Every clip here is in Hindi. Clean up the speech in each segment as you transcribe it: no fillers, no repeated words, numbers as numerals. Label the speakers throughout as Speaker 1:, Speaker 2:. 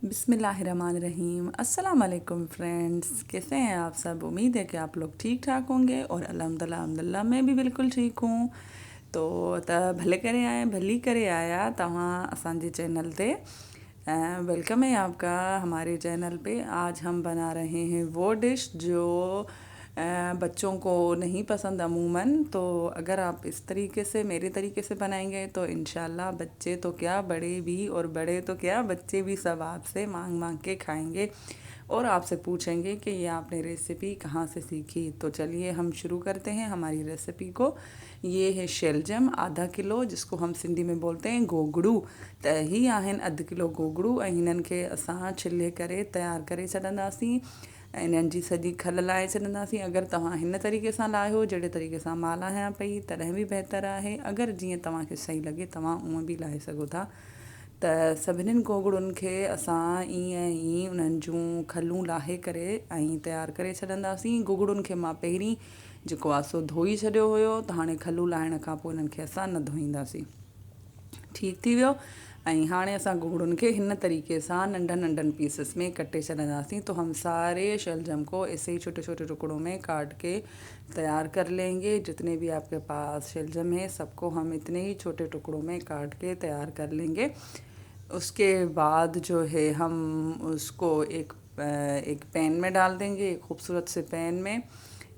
Speaker 1: बिस्मिल्लाहिर्रहमानिर्रहीम। अस्सलाम वालेकुम फ्रेंड्स, कैसे हैं आप सब। उम्मीद है कि आप लोग ठीक ठाक होंगे और अल्हम्दुलिल्लाह मैं भी बिल्कुल ठीक हूँ। तो भले करे आया भली करे आया तव्हां असांजे चैनल ते। वेलकम है आपका हमारे चैनल पे। आज हम बना रहे हैं वो डिश जो बच्चों को नहीं पसंद अमूमन। तो अगर आप इस तरीके से मेरे तरीके से बनाएंगे तो इंशाल्लाह बच्चे तो क्या बड़े भी, और बड़े तो क्या बच्चे भी सब आपसे मांग मांग के खाएंगे और आपसे पूछेंगे कि ये आपने रेसिपी कहाँ से सीखी। तो चलिए हम शुरू करते हैं हमारी रेसिपी को। ये है शलजम आधा किलो, जिसको हम सिंधी में बोलते हैं गोगड़ू। त ही आहिनि अधु किलो गोगड़ू, ऐं हिननि खे असां छिले करे तयारु करे छॾंदासीं। इन्हनि जी सॼी खल लाहे छॾंदासीं। अगरि तव्हां हिन तरीक़े सां लाहियो जहिड़े तरीक़े सां मां लाहियां पई तॾहिं बि बहितरु आहे। अगरि जीअं तव्हांखे सही लॻे तव्हां उअं बि लाहे सघो था। त सभिनीनि गोगड़ुनि खे असां ईअं ई उन्हनि जूं खलूं लाहे करे ऐं तयारु करे छॾंदासीं। गोगड़ुनि खे मां पहिरीं जेको आहे सो धोई छॾियो हुयो, त हाणे खलूं लाहिण खां पोइ इन्हनि खे असां न धोईंदासीं। ठीक थी वियो। ऐं हाणे असां गोगड़ुनि खे हिन तरीके सां नंढनि नंढनि पीसेस में कटे छॾंदासीं। तो हम सारे शलजम को ऐसे ही छोटे छोटे टुकड़ों में काट के तैयार कर लेंगे। जितने भी आपके पास शलजम है सबको हम इतने ही छोटे टुकड़ों में काट के तैयार कर लेंगे। उसके बाद जो है हम उसको एक पैन में डाल देंगे, एक खूबसूरत से पैन में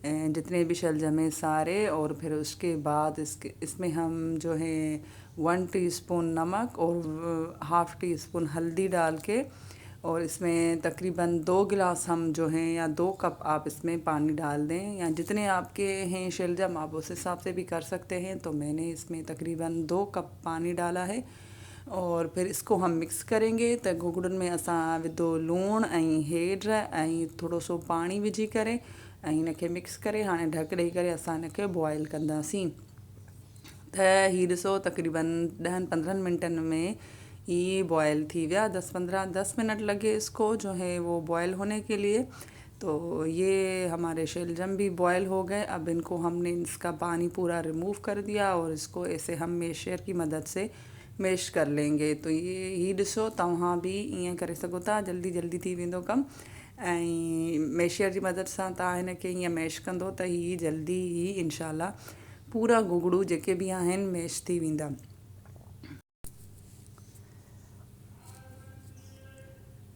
Speaker 1: जितने भी शलजम है सारे। और फिर उसके बाद इसमें हम जो है 1 टीस्पून नमक और हाफ़ टी स्पून हल्दी डाल के, और इसमें तकरीबन 2 गिलास हम जो हैं या 2 कप आप इसमें पानी डाल दें, या जितने आपके हैं शलजम आप उस हिसाब से भी कर सकते हैं। तो मैंने इसमें तकरीबन 2 कप पानी डाला है। और फिर इसको हम मिक्स करेंगे। तो गोगड़ुनि में असां विधो लूणु ऐं हेड ऐं थोरो सो पाणी विझी करे ऐं हिनखे मिक्स करे हाणे ढक ॾेई करे असां हिनखे बॉयल कंदासीं। त हीअ ॾिसो तकरीबन 10-15 मिनटनि में ये बॉयल थी गया। 10 मिनट लगे इसको जो है वो बॉयल होने के लिए। तो ये हमारे शलजम भी बॉयल हो गए। अब इनको हमने इसका पानी पूरा रिमूव कर दिया और इसको ऐसे हम मेशर की मदद से मैश कर लेंगे। तो ये ही ॾिसो तव्हां भी ईअं करे सघो था, जल्दी जल्दी थी वेंदो कमु। ऐं मैशर जी मदद सां तव्हां हिनखे ईअं मैश कंदो त हीअ जल्दी ही इंशाल्लाह पूरा गोगड़ू जेके भी आहिनि मैश थी वेंदा।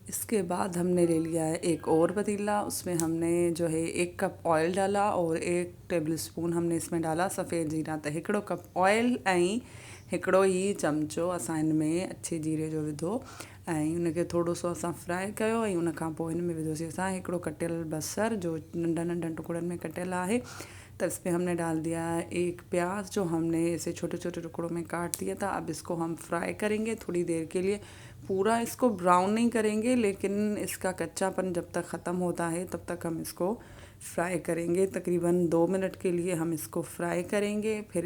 Speaker 1: इसके बाद हमने ले लिया है एक और पतीला। उसमें हमने जो है 1 कप ऑयल डाला और 1 टेबल स्पून हमने इसमें डाला सफ़ेद जीरा। तो 1 कप ऑयल ऐं 1 चमचो असां हिन में अच्छे जीरे जो विधो ऐं उनखे थोरो सो असां फ्राई कयो। ऐं उन खां पोइ हिन में विधोसीं असां हिकिड़ो कटियल बसर जो नंढनि नंढनि टुकड़नि में कटियल आहे। तो इसमें हमने डाल दिया एक प्याज जो हमने इसे छोटे छोटे टुकड़ों में काट दिया था। अब इसको हम फ्राई करेंगे थोड़ी देर के लिए। पूरा इसको ब्राउन नहीं करेंगे, लेकिन इसका कच्चापन जब तक ख़त्म होता है तब तक हम इसको फ्राई करेंगे। तकरीबन 2 मिनट के लिए हम इसको फ्राई करेंगे। फिर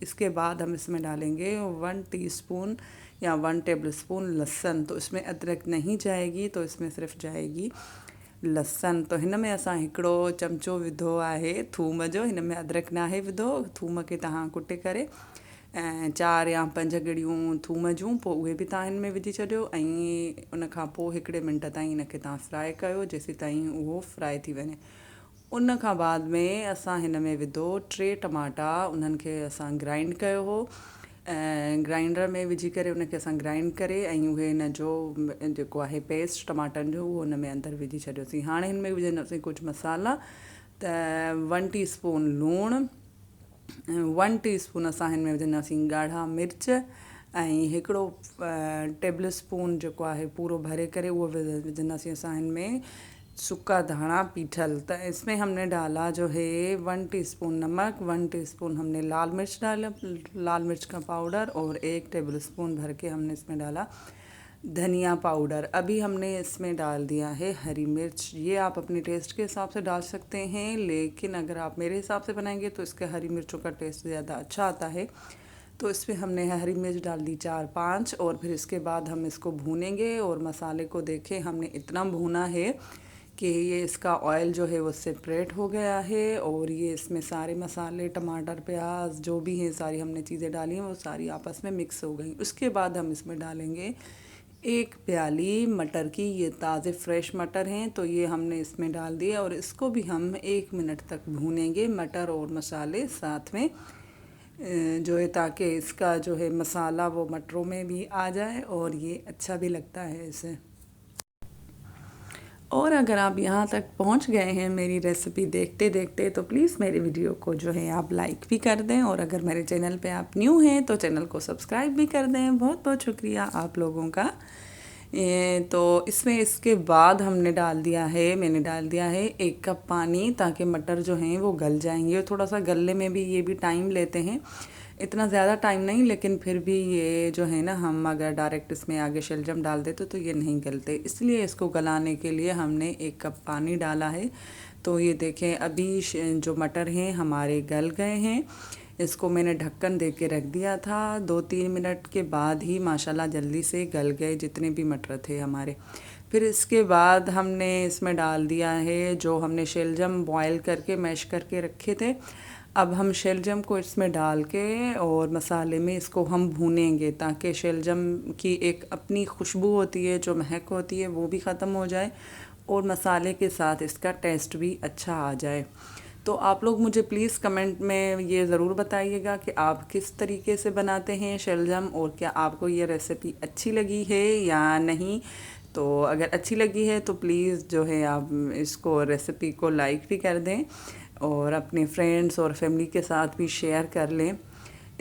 Speaker 1: इसके बाद हम इसमें डालेंगे 1 टीस्पून या 1 टेबल स्पून लहसुन। तो इसमें अदरक नहीं जाएगी, तो इसमें सिर्फ जाएगी लहसुन। तो हिन में असां हिकिड़ो चमचो विधो आहे थूम जो। हिन में अदरक नाहे विधो। थूम खे तव्हां कुटे करे ऐं 4 या 5 ॻड़ियूं थूम जूं पोइ उहे बि तव्हां हिन में विझी छॾियो। ऐं उन खां पोइ हिकिड़े मिंट ताईं हिनखे तव्हां फ्राई कयो जेसीं ताईं उहो फ्राई थी वञे। उन खां बाद में असां हिन में विधो 3 टमाटा। उन्हनि खे असां ग्राइंड कयो हो ऐं ग्राइंडर में विझी करे उनखे असां ग्राइंड करे ऐं उहे हिन जो जेको आहे पेस्ट टमाटनि जो उहो हुन में अंदरि विझी छॾियोसीं। हाणे हिन में विझंदासीं कुझु मसाला। त 1 टीस्पून लूणु, 1 टीस्पून असां हिन में विझंदासीं ॻाढ़ा मिर्च ऐं हिकिड़ो टेबल स्पून जेको आहे पूरो भरे करे उहो विझंदासीं असां हिन में सूखा धाना पीठल। तो इसमें हमने डाला जो है 1 टीस्पून नमक, 1 टीस्पून हमने लाल मिर्च डाला, लाल मिर्च का पाउडर, और 1 टेबल स्पून भर के हमने इसमें डाला धनिया पाउडर। अभी हमने इसमें डाल दिया है हरी मिर्च। ये आप अपने टेस्ट के हिसाब से डाल सकते हैं, लेकिन अगर आप मेरे हिसाब से बनाएंगे तो इसके हरी मिर्चों का टेस्ट ज़्यादा अच्छा आता है। तो इसमें हमने हरी मिर्च डाल दी 4-5। और फिर इसके बाद हम इसको भूनेंगे और मसाले को देखें हमने इतना भूना है कि ये इसका ऑयल जो है वो सेपरेट हो गया है और ये इसमें सारे मसाले टमाटर प्याज जो भी हैं सारी हमने चीज़ें डाली हैं वो सारी आपस में मिक्स हो गई। उसके बाद हम इसमें डालेंगे एक प्याली मटर की, ये ताज़े फ्रेश मटर हैं तो ये हमने इसमें डाल दिया और इसको भी हम 1 मिनट तक भूनेंगे, मटर और मसाले साथ में जो है, ताकि इसका जो है मसाला वो मटरों में भी आ जाए और ये अच्छा भी लगता है इसे। और अगर आप यहाँ तक पहुँच गए हैं मेरी रेसिपी देखते देखते तो प्लीज़ मेरे वीडियो को जो है आप लाइक भी कर दें, और अगर मेरे चैनल पे आप न्यू हैं तो चैनल को सब्सक्राइब भी कर दें। बहुत बहुत शुक्रिया आप लोगों का। तो इसमें इसके बाद मैंने डाल दिया है 1 कप पानी, ताकि मटर जो हैं वो गल जाएंगे। थोड़ा सा गलने में भी ये भी टाइम लेते हैं, इतना ज़्यादा टाइम नहीं, लेकिन फिर भी ये जो है ना, हम अगर डायरेक्ट इसमें आगे शलजम डाल देते तो ये नहीं गलते, इसलिए इसको गलाने के लिए हमने 1 कप पानी डाला है। तो ये देखें, अभी जो मटर हैं हमारे गल गए हैं। इसको मैंने ढक्कन दे के रख दिया था, 2-3 मिनट के बाद ही माशाल्लाह जल्दी से गल गए जितने भी मटर थे हमारे। फिर इसके बाद हमने इसमें डाल दिया है जो हमने शलजम बॉयल करके मैश करके रखे थे। अब हम शलजम को इसमें डाल के और मसाले में इसको हम भूनेंगे, ताकि शलजम की एक अपनी खुशबू होती है, जो महक होती है, वो भी ख़त्म हो जाए और मसाले के साथ इसका टेस्ट भी अच्छा आ जाए। तो आप लोग मुझे प्लीज़ कमेंट में ये ज़रूर बताइएगा कि आप किस तरीके से बनाते हैं शलजम, और क्या आपको ये रेसिपी अच्छी लगी है या नहीं। तो अगर अच्छी लगी है तो प्लीज़ जो है आप इसको रेसिपी को लाइक भी कर दें और अपने फ्रेंड्स और फैमिली के साथ भी शेयर कर लें।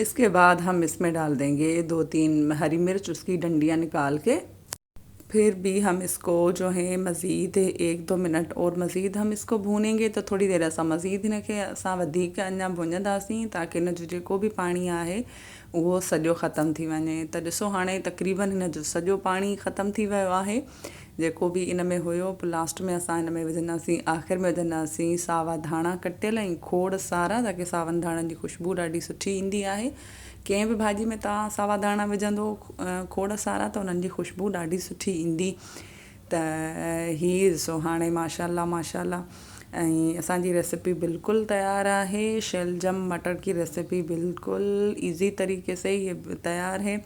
Speaker 1: इसके बाद हम इसमें डाल देंगे 2-3 हरी मिर्च, उसकी डंडियाँ निकाल के। फिर भी हम इसको जो है मज़ीद 1-2 मिनट और मज़ीद हम इसको भूनेंगे। तो थोड़ी देर असां मज़ीद हिनखे असां वधीक अञा भुञंदासीं, ताकि हिन जो जेको बि पाणी आहे उहो सॼो ख़तमु थी वञे। त ॾिसो हाणे तक़रीबन हिन जो सॼो पाणी ख़तमु थी वियो आहे जेको बि इन में हुयो। पोइ लास्ट में असां हिन में विझंदासीं, आख़िर में विझंदासीं सावा धाणा कटियल ऐं खोड़ सारा, ताकि सावनि धाणनि जी ख़ुशबू ॾाढी सुठी ईंदी आहे। कंहिं बि भाॼी में तव्हां सावा धाणा विझंदो खोड़ सारा, त उन्हनि जी ख़ुशबू ॾाढी सुठी ईंदी। त हीअ ॾिसो हाणे माशाल्लाह माशाल्लाह, ऐं असांजी रेसिपी बिल्कुलु तैयार आहे। शलजम मटर की रेसिपी बिल्कुल इजी तरीके से ये तैयार है।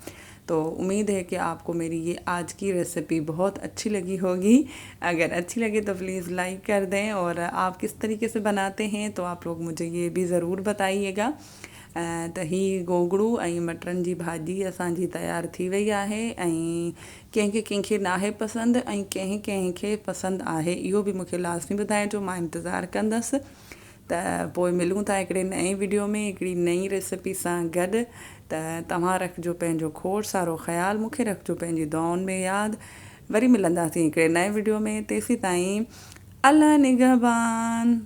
Speaker 1: तो उम्मीद है कि आपको मेरी ये आज की रेसिपी बहुत अच्छी लगी होगी। अगर अच्छी लगे तो प्लीज़ लाइक कर दें, और आप किस तरीके से बनाते हैं तो आप लोग मुझे ये भी ज़रूर बताइएगा। त ही गोगड़ू ऐं मटरनि जी भाॼी असांजी तयारु थी वई आहे। ऐं कंहिंखे नाहे पसंदि ऐं कंहिंखे पसंदि आहे, इहो बि मूंखे लाज़मी ॿुधाइजो, मां इंतज़ारु कंदसि। त पोइ मिलूं था हिकिड़े नए वीडियो में हिकिड़ी नई रेसिपी सां गॾु। त तव्हां रखिजो पंहिंजो खोड़ सारो ख़्यालु, मूंखे रखिजो पंहिंजी दुआउनि में यादि। वरी मिलंदासीं हिकिड़े नए वीडियो में, तेसीं ताईं अल्लाह निगहबान।